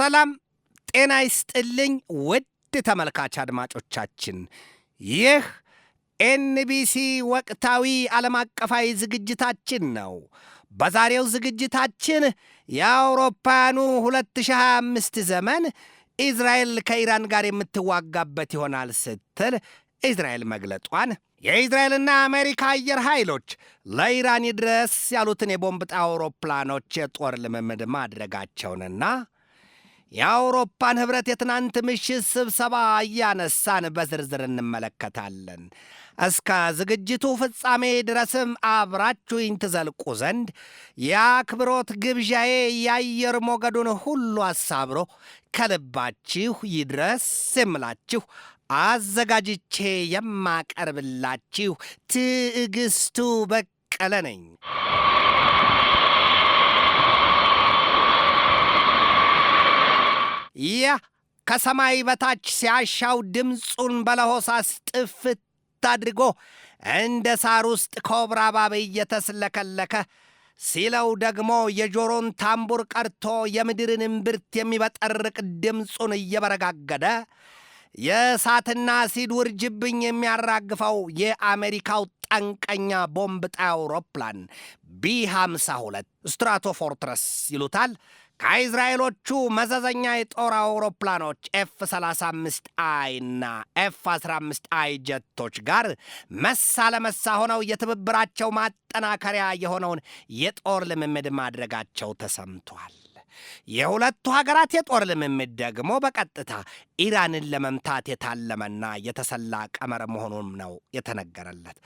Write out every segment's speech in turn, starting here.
ሰላም ጤና ይስጥልኝ ውድ ተመልካች አድማጮቻችን፣ ይህ ኤንቢሲ ወቅታዊ ዓለም አቀፋዊ ዝግጅታችን ነው። በዛሬው ዝግጅታችን የአውሮፓውያኑ 2025 ዘመን እስራኤል ከኢራን ጋር የምትዋጋበት ይሆናል ስትል እስራኤል መግለጧን፣ የእስራኤልና አሜሪካ አየር ኃይሎች ለኢራን ይድረስ ያሉትን የቦምብ ጣይ አውሮፕላኖች የጦር ልምምድ ማድረጋቸውንና የአውሮፓን ኅብረት የትናንት ምሽት ስብሰባ እያነሳን በዝርዝር እንመለከታለን። እስከ ዝግጅቱ ፍጻሜ ድረስም አብራችሁኝ ትዘልቁ ዘንድ የአክብሮት ግብዣዬ የአየር ሞገዱን ሁሉ አሳብሮ ከልባችሁ ይድረስ የምላችሁ አዘጋጅቼ የማቀርብላችሁ ትዕግስቱ በቀለ ነኝ። ያ ከሰማይ በታች ሲያሻው ድምፁን በለሆሳስ ጥፍት አድርጎ እንደ ሳር ውስጥ ኮብራ እባብ እየተስለከለከ ሲለው ደግሞ የጆሮን ታምቡር ቀርቶ የምድርን እምብርት የሚበጠርቅ ድምፁን እየበረጋገደ የእሳትና አሲድ ውርጅብኝ የሚያራግፈው የአሜሪካው ጠንቀኛ ቦምብ ጣይ አውሮፕላን ቢ52 ስትራቶፎርትረስ ይሉታል ከእስራኤሎቹ መዘዘኛ የጦር አውሮፕላኖች ኤፍ-35አይ እና ኤፍ-15አይ ጀቶች ጋር መሳ ለመሳ ሆነው የትብብራቸው ማጠናከሪያ የሆነውን የጦር ልምምድ ማድረጋቸው ተሰምቷል። የሁለቱ ሀገራት የጦር ልምምድ ደግሞ በቀጥታ ኢራንን ለመምታት የታለመና የተሰላ ቀመር መሆኑን ነው የተነገረለት።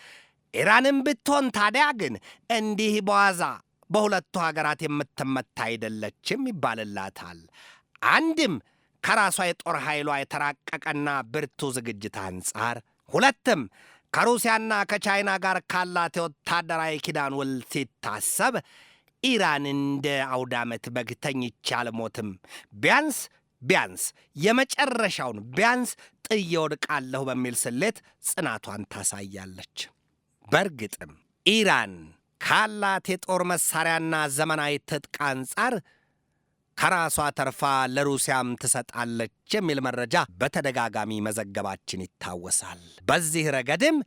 ኢራንም ብትሆን ታዲያ ግን እንዲህ በዋዛ በሁለቱ ሀገራት የምትመታ አይደለችም ይባልላታል። አንድም ከራሷ የጦር ኃይሏ የተራቀቀና ብርቱ ዝግጅት አንጻር፣ ሁለትም ከሩሲያና ከቻይና ጋር ካላት የወታደራዊ ኪዳን ውል ሲታሰብ ኢራን እንደ አውደ ዓመት በግ ተኝቼ አልሞትም፣ ቢያንስ የመጨረሻውን ቢያንስ ጥዬ ወድቃለሁ በሚል ስሌት ጽናቷን ታሳያለች። በእርግጥም ኢራን ካላት የጦር መሳሪያና ዘመናዊ ትጥቅ አንጻር ከራሷ ተርፋ ለሩሲያም ትሰጣለች የሚል መረጃ በተደጋጋሚ መዘገባችን ይታወሳል። በዚህ ረገድም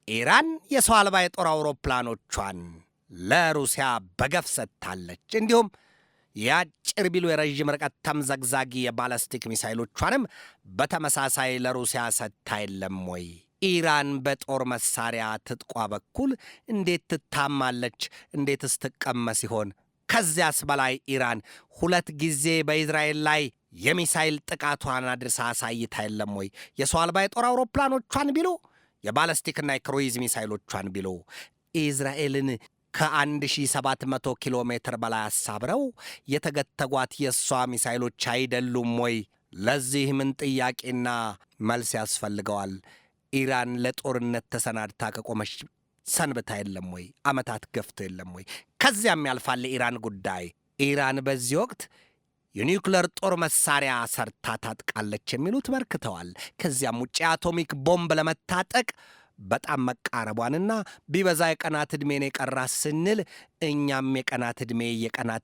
ኢራን የሰው አልባ የጦር አውሮፕላኖቿን ለሩሲያ በገፍ ሰጥታለች። እንዲሁም የአጭር ቢሉ የረዥም ርቀት ተምዘግዛጊ የባለስቲክ ሚሳይሎቿንም በተመሳሳይ ለሩሲያ ሰጥታ የለም ወይ? ኢራን በጦር መሳሪያ ትጥቋ በኩል እንዴት ትታማለች? እንዴትስ ትቀመስ ይሆን? ከዚያስ በላይ ኢራን 2 ጊዜ በእስራኤል ላይ የሚሳይል ጥቃቷን አድርሳ አሳይታ የለም ወይ? የሰው አልባ የጦር አውሮፕላኖቿን ቢሉ የባለስቲክና የክሩይዝ ሚሳይሎቿን ቢሉ እስራኤልን ከ1700 ኪሎ ሜትር በላይ አሳብረው የተገተጓት የእሷ ሚሳይሎች አይደሉም ወይ? ለዚህ ምን ጥያቄና መልስ ያስፈልገዋል? ኢራን ለጦርነት ተሰናድታ ከቆመች ሰንብታ የለም ወይ? ዓመታት ገፍቶ የለም ወይ? ከዚያም ያልፋል የኢራን ጉዳይ። ኢራን በዚህ ወቅት የኒውክለር ጦር መሳሪያ ሰርታ ታጥቃለች የሚሉት በርክተዋል። ከዚያም ውጭ የአቶሚክ ቦምብ ለመታጠቅ በጣም መቃረቧንና ቢበዛ የቀናት ዕድሜን የቀራት ስንል እኛም የቀናት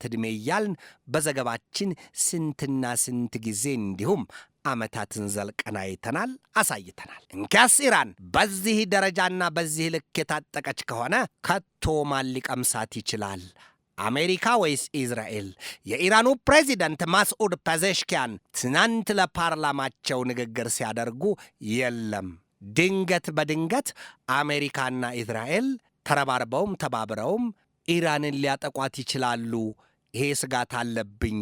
ዕድሜ እያልን በዘገባችን ስንትና ስንት ጊዜ እንዲሁም ዓመታትን ዘልቀን አይተናል፣ አሳይተናል። እንኪያስ ኢራን በዚህ ደረጃና በዚህ ልክ የታጠቀች ከሆነ ከቶ ማን ሊቀምሳት ይችላል? አሜሪካ ወይስ እስራኤል? የኢራኑ ፕሬዚደንት ማስዑድ ፔዜሽኪያን ትናንት ለፓርላማቸው ንግግር ሲያደርጉ የለም በድንገት አሜሪካና እስራኤል ተረባርበውም ተባብረውም ኢራንን ሊያጠቋት ይችላሉ፣ ይሄ ስጋት አለብኝ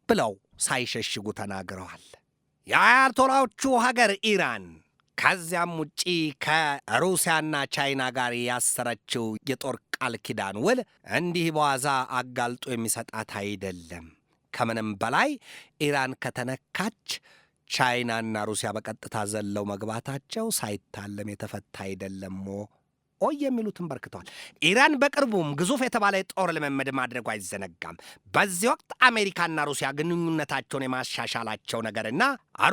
ብለው ሳይሸሽጉ ተናግረዋል። የአያቶላዎቹ ሀገር ኢራን ከዚያም ውጪ ከሩሲያና ቻይና ጋር ያሰረችው የጦር ቃል ኪዳን ውል እንዲህ በዋዛ አጋልጦ የሚሰጣት አይደለም። ከምንም በላይ ኢራን ከተነካች ቻይናና ሩሲያ በቀጥታ ዘለው መግባታቸው ሳይታለም የተፈታ አይደለም የሚሉትን በርክተዋል። ኢራን በቅርቡም ግዙፍ የተባለ የጦር ልምምድ ማድረጉ አይዘነጋም። በዚህ ወቅት አሜሪካና ሩሲያ ግንኙነታቸውን የማሻሻላቸው ነገርና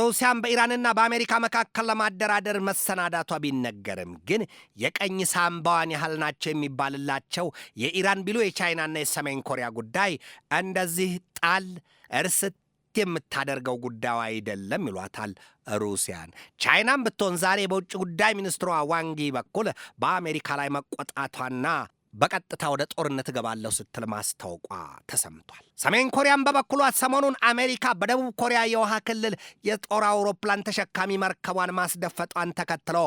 ሩሲያም በኢራንና በአሜሪካ መካከል ለማደራደር መሰናዳቷ ቢነገርም ግን የቀኝ ሳምባዋን ያህል ናቸው የሚባልላቸው የኢራን ቢሉ የቻይናና የሰሜን ኮሪያ ጉዳይ እንደዚህ ጣል እርስት የምታደርገው ጉዳዩ አይደለም ይሏታል ሩሲያን። ቻይናም ብትሆን ዛሬ በውጭ ጉዳይ ሚኒስትሯ ዋንጊ በኩል በአሜሪካ ላይ መቆጣቷና በቀጥታ ወደ ጦርነት እገባለሁ ስትል ማስታወቋ ተሰምቷል። ሰሜን ኮሪያም በበኩሏ ሰሞኑን አሜሪካ በደቡብ ኮሪያ የውሃ ክልል የጦር አውሮፕላን ተሸካሚ መርከቧን ማስደፈጧን ተከትሎ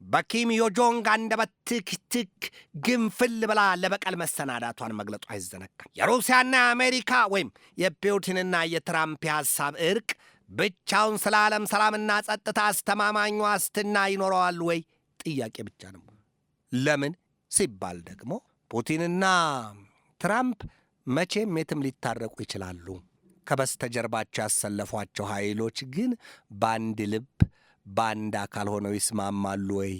በኪም ዮጆንግ አንደበት ትክትክ ግንፍል ብላ ለበቀል መሰናዳቷን መግለጧ አይዘነጋም። የሩሲያና የአሜሪካ ወይም የፑቲንና የትራምፕ የሐሳብ እርቅ ብቻውን ስለ ዓለም ሰላምና ጸጥታ አስተማማኝ ዋስትና ይኖረዋል ወይ? ጥያቄ ብቻ ነው። ለምን ሲባል ደግሞ ፑቲንና ትራምፕ መቼም የትም ሊታረቁ ይችላሉ። ከበስተጀርባቸው ያሰለፏቸው ኃይሎች ግን በአንድ ልብ በአንድ አካል ሆነው ይስማማሉ ወይ?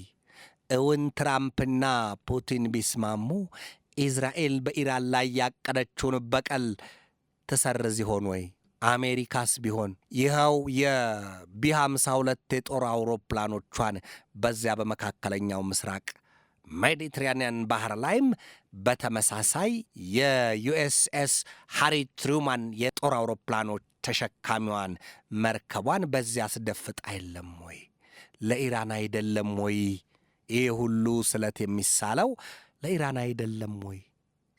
እውን ትራምፕና ፑቲን ቢስማሙ ኢዝራኤል በኢራን ላይ ያቀደችውን በቀል ትሰርዝ ይሆን ወይ? አሜሪካስ ቢሆን ይኸው የቢ52 የጦር አውሮፕላኖቿን በዚያ በመካከለኛው ምስራቅ ሜዲትራኒያን ባህር ላይም በተመሳሳይ የዩኤስኤስ ሃሪ ትሩማን የጦር አውሮፕላኖች ተሸካሚዋን መርከቧን በዚያ አስደፍጣ የለም ወይ? ለኢራን አይደለም ወይ? ይህ ሁሉ ስለት የሚሳለው ለኢራን አይደለም ወይ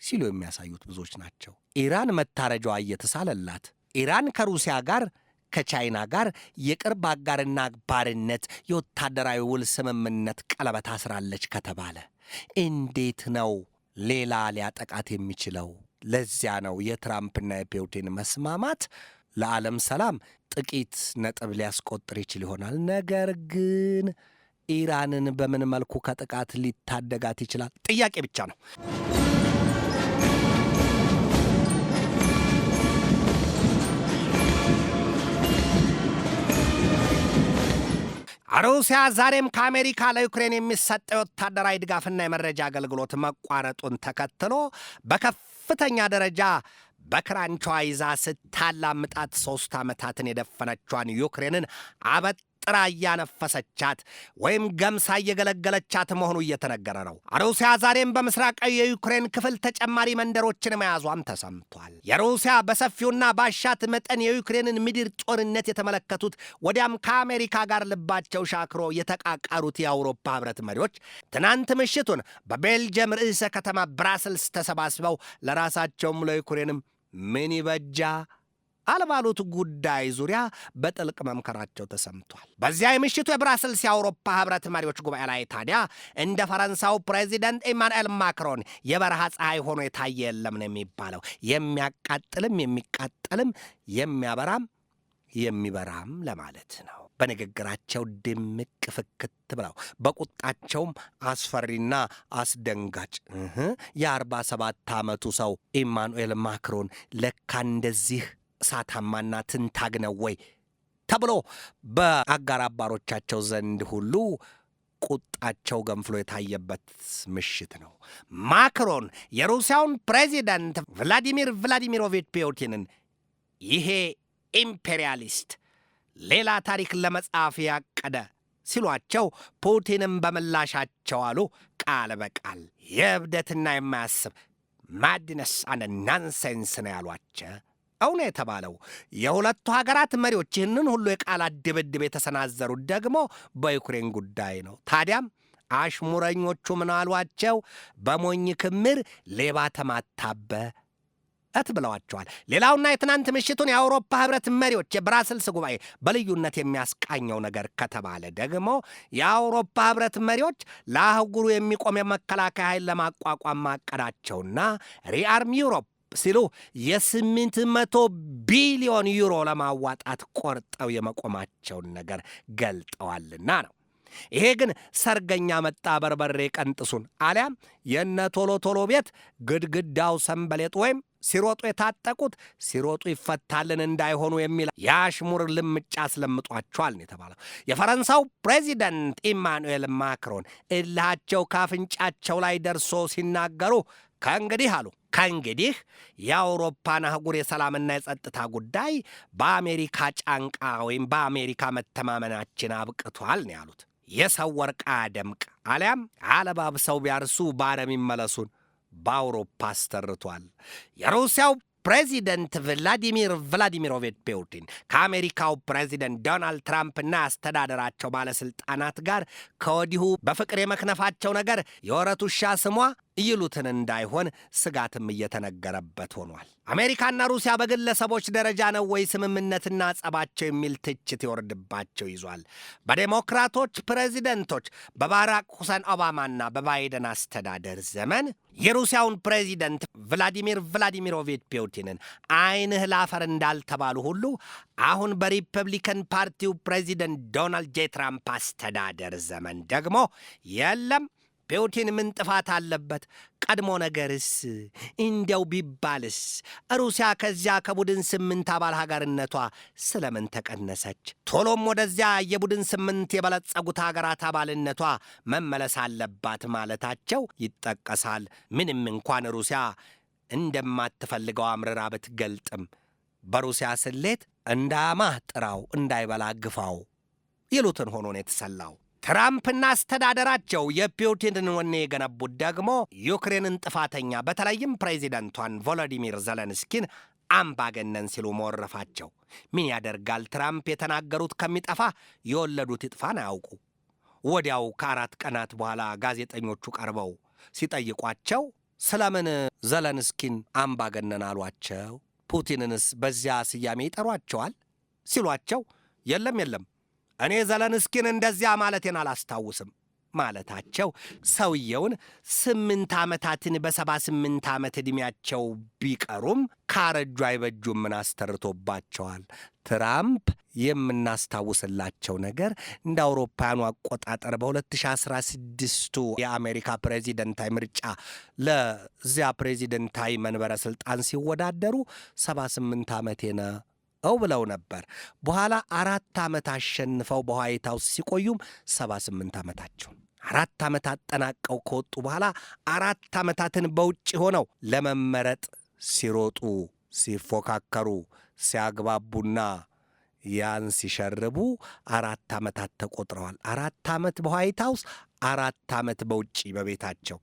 ሲሉ የሚያሳዩት ብዙዎች ናቸው። ኢራን መታረጃዋ እየተሳለላት፣ ኢራን ከሩሲያ ጋር ከቻይና ጋር የቅርብ አጋርና ባርነት የወታደራዊ ውል ስምምነት ቀለበት አስራለች ከተባለ እንዴት ነው ሌላ ሊያጠቃት የሚችለው? ለዚያ ነው የትራምፕና የፑቲን መስማማት ለዓለም ሰላም ጥቂት ነጥብ ሊያስቆጥር ይችል ይሆናል። ነገር ግን ኢራንን በምን መልኩ ከጥቃት ሊታደጋት ይችላል? ጥያቄ ብቻ ነው። ሩሲያ ዛሬም ከአሜሪካ ለዩክሬን የሚሰጠው ወታደራዊ ድጋፍና የመረጃ አገልግሎት መቋረጡን ተከትሎ በከፍተኛ ደረጃ በክራንቿ ይዛ ስታላምጣት 3 ዓመታትን የደፈነቿን ዩክሬንን አበጥራ እያነፈሰቻት ወይም ገምሳ እየገለገለቻት መሆኑ እየተነገረ ነው። ሩሲያ ዛሬም በምስራቃዊ የዩክሬን ክፍል ተጨማሪ መንደሮችን መያዟም ተሰምቷል። የሩሲያ በሰፊውና ባሻት መጠን የዩክሬንን ምድር ጦርነት የተመለከቱት ወዲያም ከአሜሪካ ጋር ልባቸው ሻክሮ የተቃቃሩት የአውሮፓ ህብረት መሪዎች ትናንት ምሽቱን በቤልጅየም ርዕሰ ከተማ ብራስልስ ተሰባስበው ለራሳቸውም ለዩክሬንም ምን ይበጃ አልባሉት ጉዳይ ዙሪያ በጥልቅ መምከራቸው ተሰምቷል። በዚያ የምሽቱ የብራስልስ የአውሮፓ ህብረት መሪዎች ጉባኤ ላይ ታዲያ እንደ ፈረንሳው ፕሬዚደንት ኢማኑኤል ማክሮን የበረሃ ፀሐይ ሆኖ የታየ የለም ነው የሚባለው። የሚያቃጥልም የሚቃጠልም የሚያበራም የሚበራም ለማለት ነው። በንግግራቸው ድምቅ ፍክት ብለው በቁጣቸውም አስፈሪና አስደንጋጭ የ47 ዓመቱ ሰው ኢማኑኤል ማክሮን ለካ እንደዚህ እሳታማና ትንታግ ነው ወይ ተብሎ በአጋር አባሮቻቸው ዘንድ ሁሉ ቁጣቸው ገንፍሎ የታየበት ምሽት ነው። ማክሮን የሩሲያውን ፕሬዚደንት ቭላዲሚር ቭላዲሚሮቪች ፑቲንን ይሄ ኢምፔሪያሊስት ሌላ ታሪክ ለመጻፍ ያቀደ ሲሏቸው፣ ፑቲንም በምላሻቸው አሉ ቃል በቃል የእብደትና የማያስብ ማድነስ አንድ ናንሴንስ ነው ያሏቸው። እውን የተባለው የሁለቱ ሀገራት መሪዎች ይህንን ሁሉ የቃላት ድብድብ የተሰናዘሩት ደግሞ በዩክሬን ጉዳይ ነው። ታዲያም አሽሙረኞቹ ምን አሏቸው? በሞኝ ክምር ሌባ ተማታበት ብለዋቸዋል። ሌላውና የትናንት ምሽቱን የአውሮፓ ህብረት መሪዎች የብራስልስ ጉባኤ በልዩነት የሚያስቃኘው ነገር ከተባለ ደግሞ የአውሮፓ ህብረት መሪዎች ለአህጉሩ የሚቆም የመከላከያ ኃይል ለማቋቋም ማቀዳቸውና ሪአርም ዩሮፕ ሲሉ የ800 ቢሊዮን ዩሮ ለማዋጣት ቆርጠው የመቆማቸውን ነገር ገልጠዋልና ነው። ይሄ ግን ሰርገኛ መጣ በርበሬ ቀንጥሱን አሊያም የነ ቶሎ ቶሎ ቤት ግድግዳው ሰንበሌጥ ወይም ሲሮጡ የታጠቁት ሲሮጡ ይፈታልን እንዳይሆኑ የሚል የአሽሙር ልምጫ አስለምጧቸዋል የተባለው የፈረንሳው ፕሬዚደንት ኢማኑኤል ማክሮን እልሃቸው ካፍንጫቸው ላይ ደርሶ ሲናገሩ ከእንግዲህ አሉ ከእንግዲህ የአውሮፓን አህጉር የሰላምና የጸጥታ ጉዳይ በአሜሪካ ጫንቃ ወይም በአሜሪካ መተማመናችን አብቅቷል ነው ያሉት። የሰው ወርቅ አያደምቅ አሊያም አለባብሰው ቢያርሱ ባረም ይመለሱን በአውሮፓ አስተርቷል። የሩሲያው ፕሬዚደንት ቭላዲሚር ቭላዲሚሮቪች ፑቲን ከአሜሪካው ፕሬዚደንት ዶናልድ ትራምፕና አስተዳደራቸው ባለሥልጣናት ጋር ከወዲሁ በፍቅር የመክነፋቸው ነገር የወረት ውሻ ስሟ ይሉትን እንዳይሆን ስጋትም እየተነገረበት ሆኗል። አሜሪካና ሩሲያ በግለሰቦች ደረጃ ነው ወይ ስምምነትና ጸባቸው የሚል ትችት ይወርድባቸው ይዟል። በዴሞክራቶች ፕሬዚደንቶች በባራክ ሁሴን ኦባማና በባይደን አስተዳደር ዘመን የሩሲያውን ፕሬዚደንት ቭላዲሚር ቭላዲሚሮቪች ፑቲንን ዓይንህ ላፈር እንዳልተባሉ ሁሉ አሁን በሪፐብሊካን ፓርቲው ፕሬዚደንት ዶናልድ ጄ ትራምፕ አስተዳደር ዘመን ደግሞ የለም ፑቲን ምን ጥፋት አለበት? ቀድሞ ነገርስ እንዲያው ቢባልስ ሩሲያ ከዚያ ከቡድን 8 አባል ሀገርነቷ ስለምን ተቀነሰች? ቶሎም ወደዚያ የቡድን 8 የበለጸጉት ሀገራት አባልነቷ መመለስ አለባት ማለታቸው ይጠቀሳል። ምንም እንኳን ሩሲያ እንደማትፈልገው አምርራ ብትገልጥም በሩሲያ ስሌት እንዳያማህ ጥራው እንዳይበላ ግፋው ይሉትን ሆኖ ነው የተሰላው። ትራምፕና አስተዳደራቸው የፑቲንን ወኔ የገነቡት ደግሞ ዩክሬንን ጥፋተኛ በተለይም ፕሬዚደንቷን ቮሎዲሚር ዘለንስኪን አምባገነን ሲሉ መወረፋቸው። ምን ያደርጋል ትራምፕ የተናገሩት ከሚጠፋ የወለዱት ይጥፋን አያውቁ። ወዲያው ከ4 ቀናት በኋላ ጋዜጠኞቹ ቀርበው ሲጠይቋቸው ስለምን ዘለንስኪን አምባገነን አሏቸው? ፑቲንንስ በዚያ ስያሜ ይጠሯቸዋል ሲሏቸው የለም እኔ ዘለንስኪን እንደዚያ ማለቴን አላስታውስም ማለታቸው ሰውየውን 8 ዓመታትን በ78 ዓመት ዕድሜያቸው ቢቀሩም ካረጁ አይበጁም ምን አስተርቶባቸዋል። ትራምፕ የምናስታውስላቸው ነገር እንደ አውሮፓውያኑ አቆጣጠር በ2016 የአሜሪካ ፕሬዚደንታዊ ምርጫ ለዚያ ፕሬዚደንታዊ መንበረ ሥልጣን ሲወዳደሩ 78 ዓመቴ ነው ብለው ነበር። በኋላ 4 ዓመት አሸንፈው በዋይት ሃውስ ሲቆዩም 78 ዓመታቸው 4 ዓመት አጠናቀው ከወጡ በኋላ 4 ዓመታትን በውጭ ሆነው ለመመረጥ ሲሮጡ፣ ሲፎካከሩ፣ ሲያግባቡና ያን ሲሸርቡ 4 ዓመታት ተቆጥረዋል። 4 ዓመት በዋይት ሃውስ፣ 4 ዓመት በውጭ በቤታቸው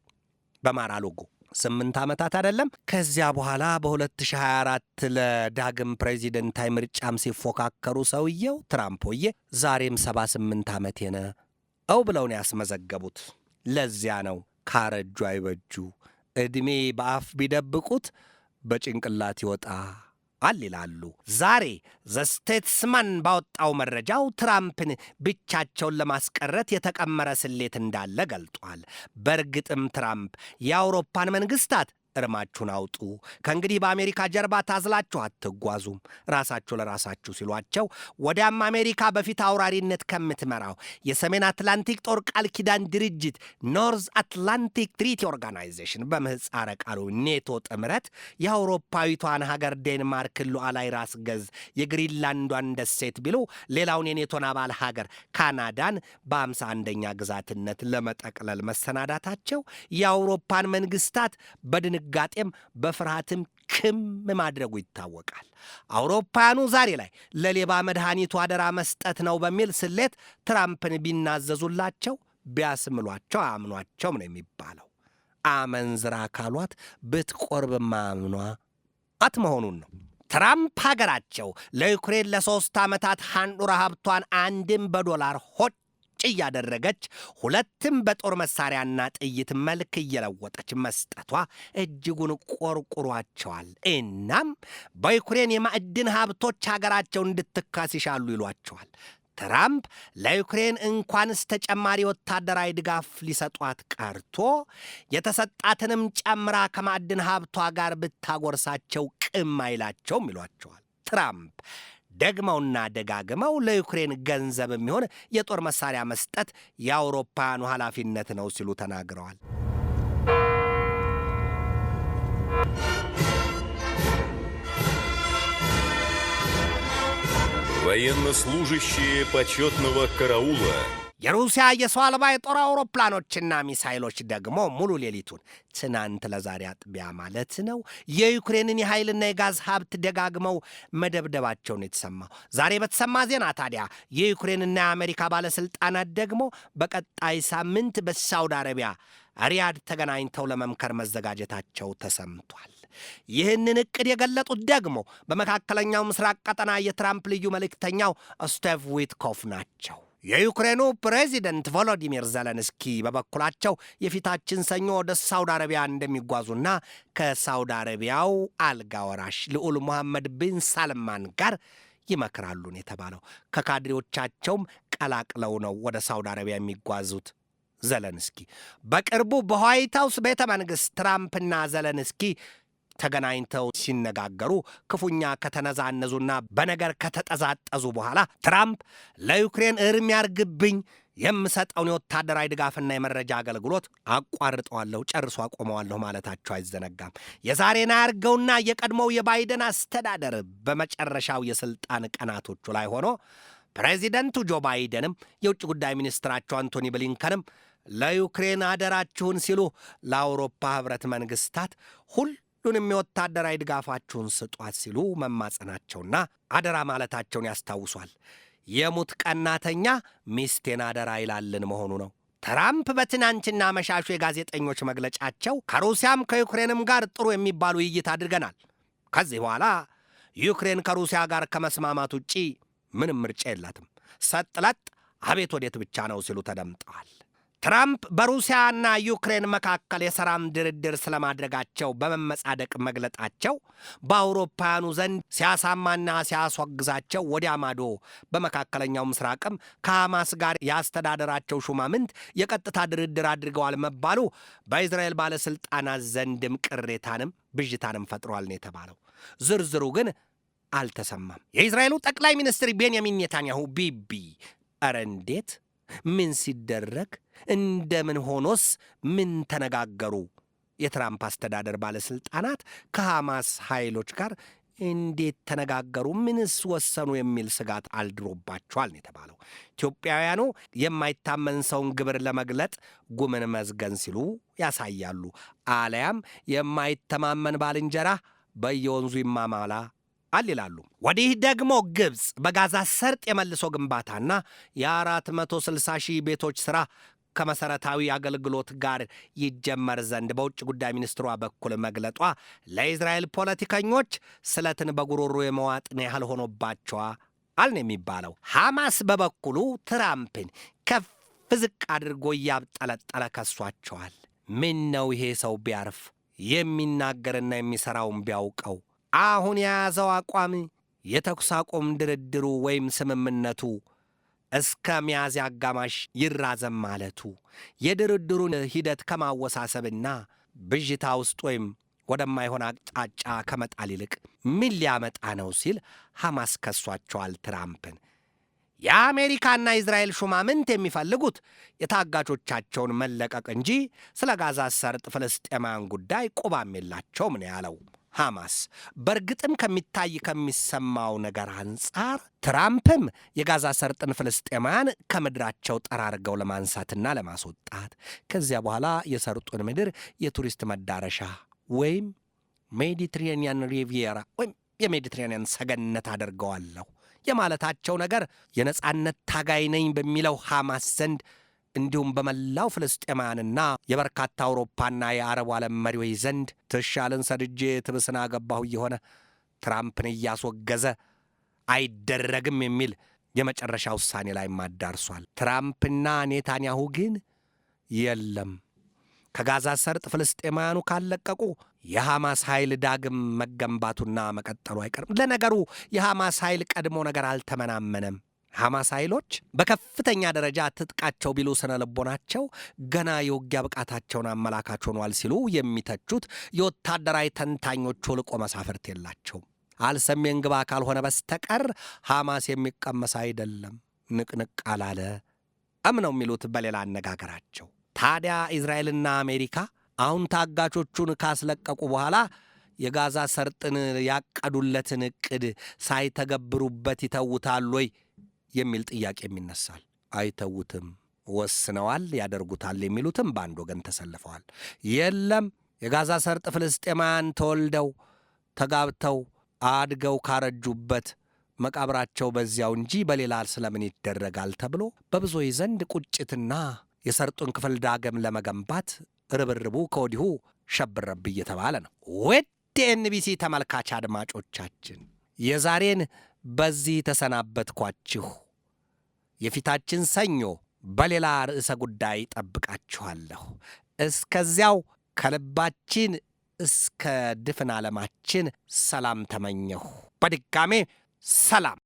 በማራሎጎ 8 ዓመታት አይደለም። ከዚያ በኋላ በ2024 ለዳግም ፕሬዚደንታዊ ምርጫም ሲፎካከሩ ሰውየው ትራምፕዬ ዛሬም 78 ዓመቴ ነው ብለው ነው ያስመዘገቡት። ለዚያ ነው ካረጁ አይበጁ፣ ዕድሜ በአፍ ቢደብቁት በጭንቅላት ይወጣል ይላሉ። ዛሬ ዘስቴትስማን ባወጣው መረጃው ትራምፕን ብቻቸውን ለማስቀረት የተቀመረ ስሌት እንዳለ ገልጧል። በእርግጥም ትራምፕ የአውሮፓን መንግስታት እርማችሁን አውጡ፣ ከእንግዲህ በአሜሪካ ጀርባ ታዝላችሁ አትጓዙም፣ ራሳችሁ ለራሳችሁ ሲሏቸው፣ ወዲያም አሜሪካ በፊት አውራሪነት ከምትመራው የሰሜን አትላንቲክ ጦር ቃል ኪዳን ድርጅት ኖርዝ አትላንቲክ ትሪቲ ኦርጋናይዜሽን በምህጻረ ቃሉ ኔቶ ጥምረት የአውሮፓዊቷን ሀገር ዴንማርክን ሉዓላዊ ራስ ገዝ የግሪንላንዷን ደሴት ቢሉ ሌላውን የኔቶን አባል ሀገር ካናዳን በ51ኛ ግዛትነት ለመጠቅለል መሰናዳታቸው የአውሮፓን መንግስታት ጋጤም በፍርሃትም ክም ማድረጉ ይታወቃል። አውሮፓውያኑ ዛሬ ላይ ለሌባ መድኃኒቱ አደራ መስጠት ነው በሚል ስሌት ትራምፕን ቢናዘዙላቸው ቢያስምሏቸው አያምኗቸውም ነው የሚባለው። አመንዝራ ካሏት ብትቆርብ ማምኗ አትመሆኑን ነው። ትራምፕ ሀገራቸው ለዩክሬን ለ3 ዓመታት ሃንዱራ ሀብቷን አንድም በዶላር ሆጭ እያደረገች 2ም በጦር መሳሪያና ጥይት መልክ እየለወጠች መስጠቷ እጅጉን ቆርቁሯቸዋል። እናም በዩክሬን የማዕድን ሀብቶች ሀገራቸው እንድትካስ ይሻሉ ይሏቸዋል። ትራምፕ ለዩክሬን እንኳንስ ተጨማሪ ወታደራዊ ድጋፍ ሊሰጧት ቀርቶ የተሰጣትንም ጨምራ ከማዕድን ሀብቷ ጋር ብታጎርሳቸው ቅም አይላቸውም ይሏቸዋል። ትራምፕ ደግመውና ደጋግመው ለዩክሬን ገንዘብ የሚሆን የጦር መሳሪያ መስጠት የአውሮፓውያኑ ኃላፊነት ነው ሲሉ ተናግረዋል። Военнослужащие почетного караула. የሩሲያ የሰው አልባ የጦር አውሮፕላኖችና ሚሳይሎች ደግሞ ሙሉ ሌሊቱን ትናንት ለዛሬ አጥቢያ ማለት ነው የዩክሬንን የኃይልና የጋዝ ሀብት ደጋግመው መደብደባቸውን የተሰማው። ዛሬ በተሰማ ዜና ታዲያ የዩክሬንና የአሜሪካ ባለሥልጣናት ደግሞ በቀጣይ ሳምንት በሳውዲ አረቢያ ሪያድ ተገናኝተው ለመምከር መዘጋጀታቸው ተሰምቷል። ይህንን ዕቅድ የገለጡት ደግሞ በመካከለኛው ምስራቅ ቀጠና የትራምፕ ልዩ መልእክተኛው ስቲቭ ዊትኮፍ ናቸው። የዩክሬኑ ፕሬዚደንት ቮሎዲሚር ዘለንስኪ በበኩላቸው የፊታችን ሰኞ ወደ ሳውዲ አረቢያ እንደሚጓዙና ከሳውዲ አረቢያው አልጋ ወራሽ ልዑል ሙሐመድ ቢን ሳልማን ጋር ይመክራሉን የተባለው ከካድሬዎቻቸውም ቀላቅለው ነው ወደ ሳውዲ አረቢያ የሚጓዙት። ዘለንስኪ በቅርቡ በዋይት ሃውስ ቤተ መንግሥት ትራምፕና ዘለንስኪ ተገናኝተው ሲነጋገሩ ክፉኛ ከተነዛነዙና በነገር ከተጠዛጠዙ በኋላ ትራምፕ ለዩክሬን እርም ያርግብኝ የምሰጠውን የወታደራዊ ድጋፍና የመረጃ አገልግሎት አቋርጠዋለሁ፣ ጨርሶ አቆመዋለሁ ማለታቸው አይዘነጋም። የዛሬን አያርገውና የቀድሞው የባይደን አስተዳደር በመጨረሻው የሥልጣን ቀናቶቹ ላይ ሆኖ ፕሬዚደንቱ ጆ ባይደንም የውጭ ጉዳይ ሚኒስትራቸው አንቶኒ ብሊንከንም ለዩክሬን አደራችሁን ሲሉ ለአውሮፓ ኅብረት መንግሥታት ሁሉንም የወታደራዊ ድጋፋችሁን ስጧት ሲሉ መማጸናቸውና አደራ ማለታቸውን ያስታውሷል። የሙት ቀናተኛ ሚስቴን አደራ ይላልን መሆኑ ነው። ትራምፕ በትናንትና መሻሹ የጋዜጠኞች መግለጫቸው ከሩሲያም ከዩክሬንም ጋር ጥሩ የሚባል ውይይት አድርገናል፣ ከዚህ በኋላ ዩክሬን ከሩሲያ ጋር ከመስማማት ውጪ ምንም ምርጫ የላትም፣ ሰጥለጥ አቤት ወዴት ብቻ ነው ሲሉ ተደምጠዋል። ትራምፕ በሩሲያና ዩክሬን መካከል የሰላም ድርድር ስለማድረጋቸው በመመጻደቅ መግለጣቸው በአውሮፓውያኑ ዘንድ ሲያሳማና ሲያስወግዛቸው፣ ወዲያ ማዶ በመካከለኛው ምስራቅም ከሐማስ ጋር ያስተዳደራቸው ሹማምንት የቀጥታ ድርድር አድርገዋል መባሉ በእስራኤል ባለሥልጣናት ዘንድም ቅሬታንም ብዥታንም ፈጥሯል ነው የተባለው። ዝርዝሩ ግን አልተሰማም። የእስራኤሉ ጠቅላይ ሚኒስትር ቤንያሚን ኔታንያሁ ቢቢ ኧረ እንዴት ምን ሲደረግ እንደምን ሆኖስ ምን ተነጋገሩ? የትራምፕ አስተዳደር ባለሥልጣናት ከሐማስ ኃይሎች ጋር እንዴት ተነጋገሩ? ምንስ ወሰኑ? የሚል ስጋት አልድሮባቸዋል ነው የተባለው። ኢትዮጵያውያኑ የማይታመን ሰውን ግብር ለመግለጥ ጉምን መዝገን ሲሉ ያሳያሉ። አለያም የማይተማመን ባልንጀራ በየወንዙ ይማማላ ይላሉ። ወዲህ ደግሞ ግብፅ በጋዛ ሰርጥ የመልሶ ግንባታና የ460 ሺህ ቤቶች ሥራ ከመሠረታዊ አገልግሎት ጋር ይጀመር ዘንድ በውጭ ጉዳይ ሚኒስትሯ በኩል መግለጧ ለእስራኤል ፖለቲከኞች ስለትን በጉሮሮ የመዋጥን ያህል ሆኖባቸዋል ነው የሚባለው። ሐማስ በበኩሉ ትራምፕን ከፍ ዝቅ አድርጎ እያብጠለጠለ ከሷቸዋል። ምን ነው ይሄ ሰው ቢያርፍ የሚናገርና የሚሠራውን ቢያውቀው። አሁን የያዘው አቋም የተኩስ አቁም ድርድሩ ወይም ስምምነቱ እስከ ሚያዝያ አጋማሽ ይራዘም ማለቱ የድርድሩን ሂደት ከማወሳሰብና ብዥታ ውስጥ ወይም ወደማይሆን አቅጣጫ ከመጣል ይልቅ ምን ሊያመጣ ነው ሲል ሐማስ ከሷቸዋል ትራምፕን። የአሜሪካና እስራኤል ሹማምንት የሚፈልጉት የታጋቾቻቸውን መለቀቅ እንጂ ስለ ጋዛ ሰርጥ ፍልስጤማውያን ጉዳይ ቁባም የላቸውም ነው ያለው ሐማስ። በእርግጥም ከሚታይ ከሚሰማው ነገር አንጻር ትራምፕም የጋዛ ሰርጥን ፍልስጤማውያን ከምድራቸው ጠራርገው ለማንሳትና ለማስወጣት ከዚያ በኋላ የሰርጡን ምድር የቱሪስት መዳረሻ ወይም ሜዲትሬኒያን ሪቪየራ ወይም የሜዲትሬኒያን ሰገነት አደርገዋለሁ የማለታቸው ነገር የነጻነት ታጋይ ነኝ በሚለው ሐማስ ዘንድ እንዲሁም በመላው ፍልስጤማውያንና የበርካታ አውሮፓና የአረቡ ዓለም መሪዎች ዘንድ ትሻልን ሰድጄ ትብስና ገባሁ እየሆነ ትራምፕን እያስወገዘ አይደረግም የሚል የመጨረሻ ውሳኔ ላይ ማዳርሷል። ትራምፕና ኔታንያሁ ግን የለም ከጋዛ ሰርጥ ፍልስጤማውያኑ ካለቀቁ የሐማስ ኃይል ዳግም መገንባቱና መቀጠሉ አይቀርም። ለነገሩ የሐማስ ኃይል ቀድሞ ነገር አልተመናመነም። ሐማስ ኃይሎች በከፍተኛ ደረጃ ትጥቃቸው ቢሉ ስነ ልቦናቸው ገና የውጊያ ብቃታቸውን አመላካች ሆኗል ሲሉ የሚተቹት የወታደራዊ ተንታኞቹ ልቆ መሳፍርት የላቸውም። አልሰሜን ግባ ካልሆነ በስተቀር ሐማስ የሚቀመስ አይደለም፣ ንቅንቅ አላለ ነው የሚሉት በሌላ አነጋገራቸው። ታዲያ እስራኤልና አሜሪካ አሁን ታጋቾቹን ካስለቀቁ በኋላ የጋዛ ሰርጥን ያቀዱለትን ዕቅድ ሳይተገብሩበት ይተውታል ወይ የሚል ጥያቄም ይነሳል። አይተውትም፣ ወስነዋል፣ ያደርጉታል የሚሉትም በአንድ ወገን ተሰልፈዋል። የለም የጋዛ ሰርጥ ፍልስጤማውያን ተወልደው ተጋብተው አድገው ካረጁበት መቃብራቸው በዚያው እንጂ በሌላ ስለምን ይደረጋል ተብሎ በብዙዎች ዘንድ ቁጭትና የሰርጡን ክፍል ዳግም ለመገንባት ርብርቡ ከወዲሁ ሸብረብ እየተባለ ነው። የኤንቢሲ ተመልካች አድማጮቻችን የዛሬን በዚህ ተሰናበትኳችሁ። የፊታችን ሰኞ በሌላ ርዕሰ ጉዳይ ጠብቃችኋለሁ። እስከዚያው ከልባችን እስከ ድፍን ዓለማችን ሰላም ተመኘሁ። በድጋሜ ሰላም።